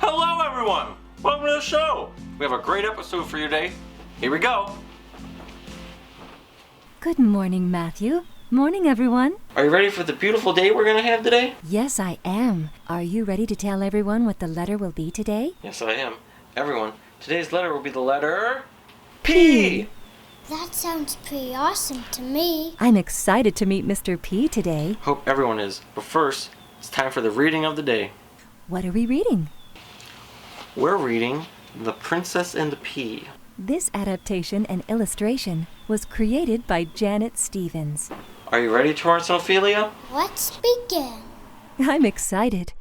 Hello everyone! Welcome to the show! We have a great episode for you today. Here we go! Good morning, Matthew. Morning, everyone. Are you ready for the beautiful day we're going to have today? Yes, I am. Are you ready to tell everyone what the letter will be today? Yes, I am. Everyone, today's letter will be the letter P! That sounds pretty awesome to me. I'm excited to meet Mr. P today. Hope everyone is. But first, it's time for the reading of the day. What are we reading? We're reading The Princess and the Pea. This adaptation and illustration was created by Janet Stevens. Are you ready, Torrence and Ophelia? Let's begin. I'm excited.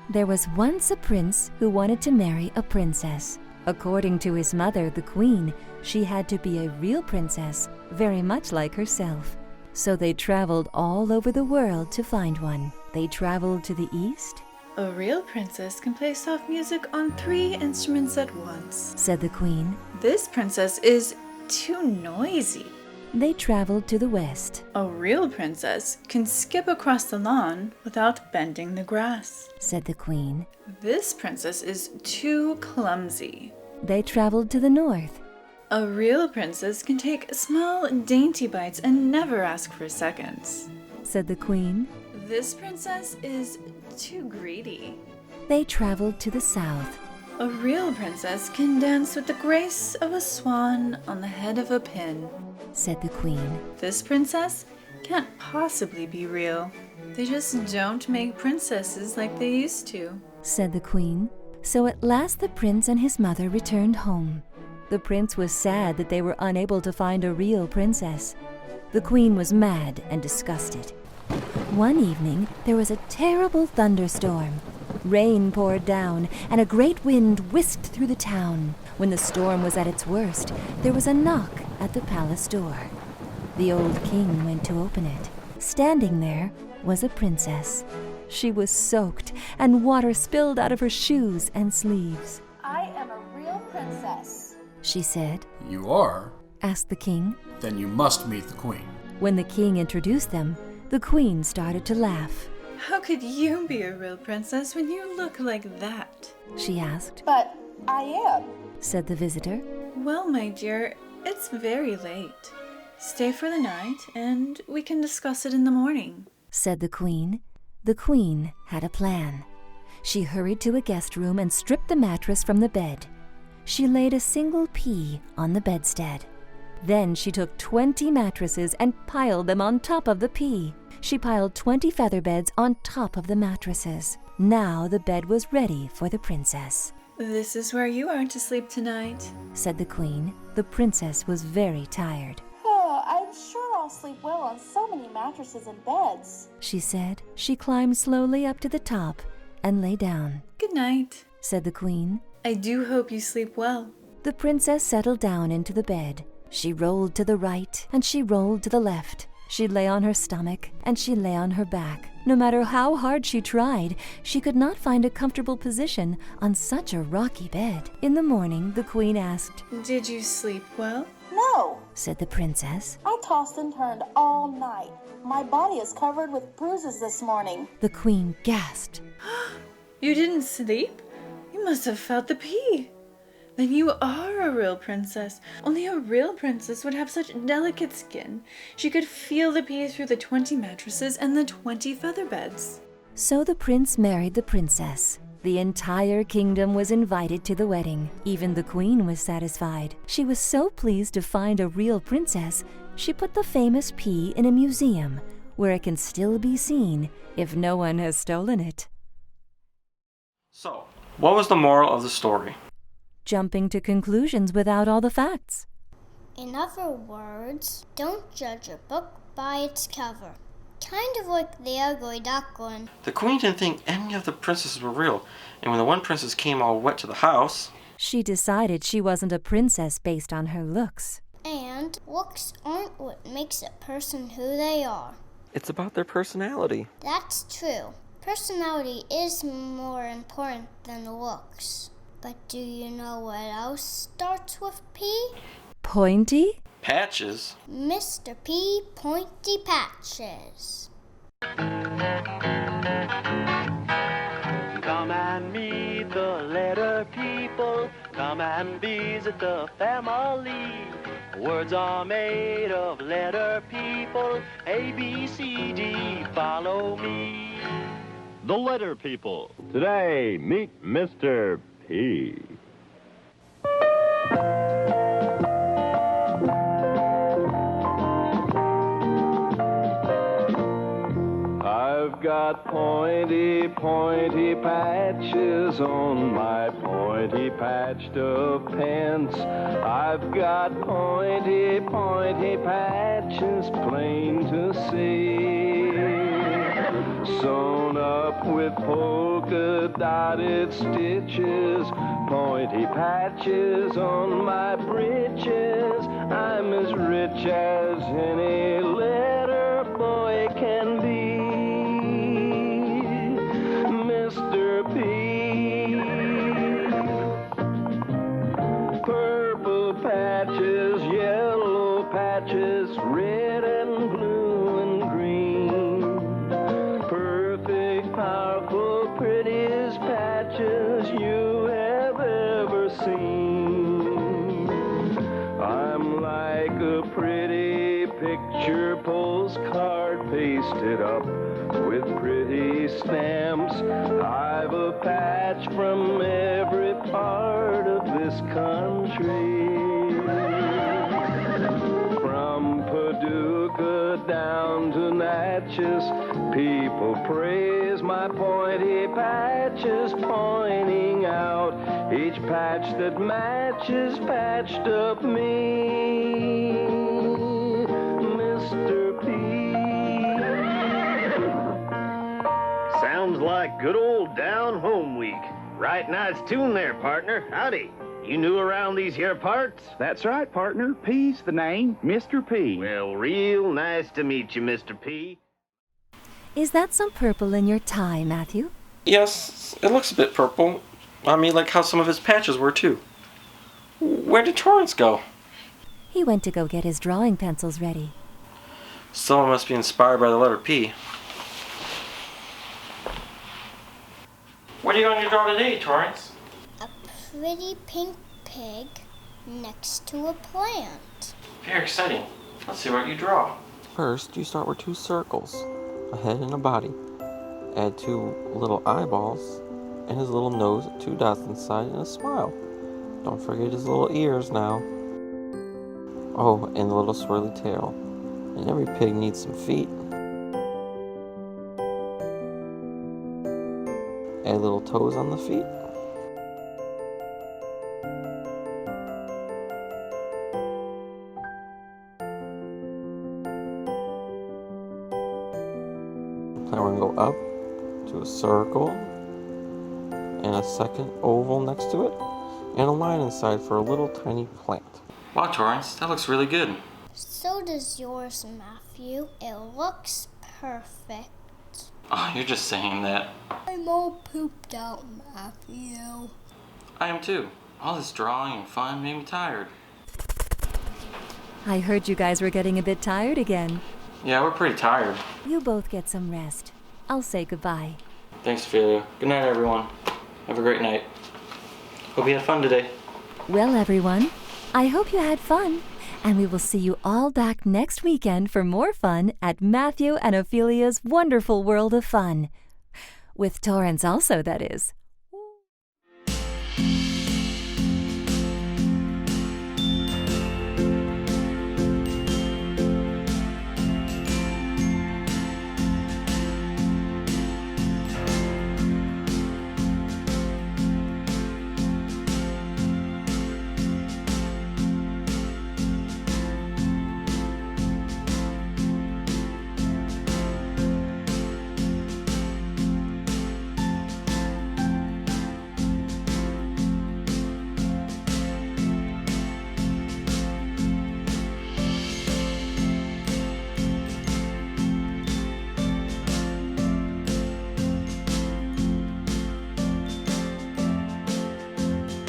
There was once a prince who wanted to marry a princess. According to his mother, the queen, she had to be a real princess, very much like herself. So they traveled all over the world to find one. They traveled to the east. A real princess can play soft music on 3 instruments at once, Said the queen. This princess is too noisy. They traveled to the west. A real princess can skip across the lawn without bending the grass. Said the queen. This princess is too clumsy. They traveled to the north. A real princess can take small, dainty bites and never ask for seconds. Said the queen. This princess is too greedy. They traveled to the south. A real princess can dance with the grace of a swan on the head of a pin. Said the queen. This princess can't possibly be real. They just don't make princesses like they used to. Said the queen. So at last the prince and his mother returned home. The prince was sad that they were unable to find a real princess. The queen was mad and disgusted. One evening, there was a terrible thunderstorm. Rain poured down, and a great wind whisked through the town. When the storm was at its worst, there was a knock at the palace door. The old king went to open it. Standing there was a princess. She was soaked, and water spilled out of her shoes and sleeves. I am a real princess, She said. You are? Asked the king. Then you must meet the queen. When the king introduced them, the queen started to laugh. How could you be a real princess when you look like that? She asked. but I am. Said the visitor. Well, my dear, it's very late. Stay for the night, and we can discuss it in the morning. Said the queen. The queen had a plan. She hurried to a guest room and stripped the mattress from the bed. She laid a single pea on the bedstead. Then she took 20 mattresses and piled them on top of the pea. She piled 20 feather beds on top of the mattresses. Now the bed was ready for the princess. This is where you are to sleep tonight. Said the queen. The princess was very tired. Oh, I'm sure I'll sleep well on so many mattresses and beds. She said. She climbed slowly up to the top and lay down. Good night. Said the queen. I do hope you sleep well. The princess settled down into the bed. She rolled to the right and she rolled to the left. She lay on her stomach and she lay on her back. No matter how hard she tried, she could not find a comfortable position on such a rocky bed. In the morning, the queen asked, Did you sleep well? No, Said the princess. I tossed and turned all night. My body is covered with bruises this morning. The queen gasped. You didn't sleep? You must have felt the pea. Then you are a real princess. Only a real princess would have such delicate skin. She could feel the pea through the 20 mattresses and the 20 feather beds. So the prince married the princess. The entire kingdom was invited to the wedding. Even the queen was satisfied. She was so pleased to find a real princess, she put the famous pea in a museum where it can still be seen if no one has stolen it. So, what was the moral of the story? Jumping to conclusions without all the facts. In other words, don't judge a book by its cover. Kind of like the ugly duckling. The queen didn't think any of the princesses were real, and when the one princess came all wet to the house, She decided she wasn't a princess based on her looks. And looks aren't what makes a person who they are. it's about their personality. That's true. Personality is more important than looks. But do you know what else starts with P? Pointy? Patches? Mr. P. Pointy Patches. people, come and visit the family. Words are made of letter people, A, B, C, D, follow me. The letter people. Today, meet Mr. P. I've got pointy, pointy patches on my pointy patched up pants. I've got pointy, pointy patches plain to see. Sewn up with polka dotted stitches, pointy patches on my breeches. I'm as rich as any letter boy can be. Mr. P. Purple patches, yellow patches, red and blue and green. Perfect, powerful, prettiest patches you have ever seen. I'm like a pretty picture postcard pasted up with pretty stamps. I've a patch from every part of this country. From Paducah down to Natchez, people praise my pointy patches, pointing out each patch that matches patched up me. Mr. P. Sounds like good old down home week. Right nice tune there, partner. Howdy. You new around these here parts? That's right, partner. P's the name, Mr. P. Well, real nice to meet you, Mr. P. Is that some purple in your tie, Matthew? Yes, it looks a bit purple. I mean, like how some of his patches were, too. Where did Torrence go? He went to go get his drawing pencils ready. Someone must be inspired by the letter P. What are you going to draw today, Torrence? A pretty pink pig next to a plant. Very exciting. Let's see what you draw. First, you start with 2 circles, a head and a body. Add 2 little eyeballs, and his little nose, 2 dots inside, and a smile. Don't forget his little ears now. Oh, and the little swirly tail. And every pig needs some feet. Add little toes on the feet. Now we're going to go up to a circle and a second oval next to it and a line inside for a little tiny plant. Wow, Torrence, that looks really good. So does yours, Matthew. It looks perfect. Oh, you're just saying that. I'm all pooped out, Matthew. I am too. All this drawing and fun made me tired. I heard you guys were getting a bit tired again. Yeah, we're pretty tired. You both get some rest. I'll say goodbye. Thanks, Ophelia. Good night, everyone. Have a great night. Hope you had fun today. Well, everyone, I hope you had fun. And we will see you all back next weekend for more fun at Matthew and Ophelia's Wonderful World of Fun. With Torrence also, that is.